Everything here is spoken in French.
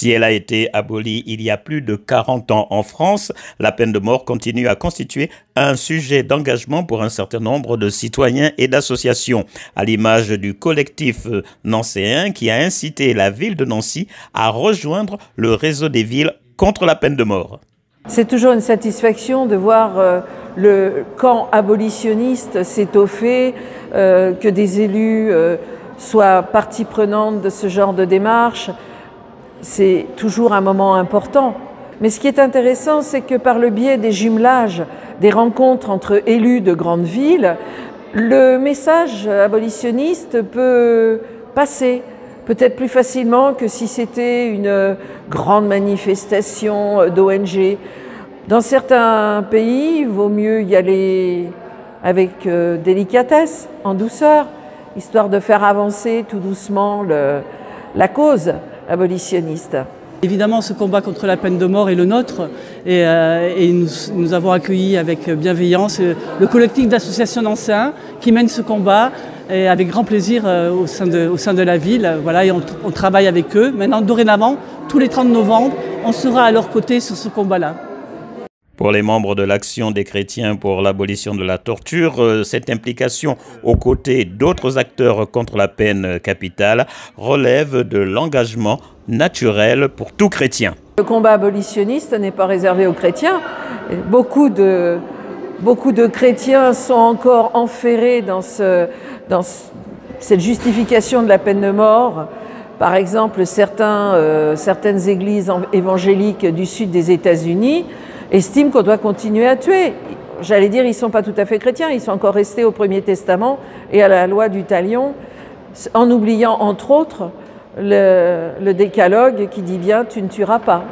Si elle a été abolie il y a plus de 40 ans en France, la peine de mort continue à constituer un sujet d'engagement pour un certain nombre de citoyens et d'associations, à l'image du collectif nancéen qui a incité la ville de Nancy à rejoindre le réseau des villes contre la peine de mort. C'est toujours une satisfaction de voir le camp abolitionniste s'étoffer, que des élus soient partie prenante de ce genre de démarche. C'est toujours un moment important. Mais ce qui est intéressant, c'est que par le biais des jumelages, des rencontres entre élus de grandes villes, le message abolitionniste peut passer peut-être plus facilement que si c'était une grande manifestation d'ONG. Dans certains pays, il vaut mieux y aller avec délicatesse, en douceur, histoire de faire avancer tout doucement la cause abolitionniste. Évidemment, ce combat contre la peine de mort est le nôtre et nous avons accueilli avec bienveillance le collectif d'associations nancéens qui mène ce combat et avec grand plaisir au sein de la ville. Voilà, et on travaille avec eux. Maintenant, dorénavant, tous les 30 novembre, on sera à leur côté sur ce combat-là. Pour les membres de l'Action des chrétiens pour l'abolition de la torture, cette implication aux côtés d'autres acteurs contre la peine capitale relève de l'engagement naturel pour tout chrétien. Le combat abolitionniste n'est pas réservé aux chrétiens. Beaucoup de chrétiens sont encore enferrés dans cette justification de la peine de mort. Par exemple, certaines églises évangéliques du sud des États-Unis estiment qu'on doit continuer à tuer. J'allais dire, ils ne sont pas tout à fait chrétiens, ils sont encore restés au Premier Testament et à la loi du talion, en oubliant entre autres le décalogue qui dit bien « tu ne tueras pas ».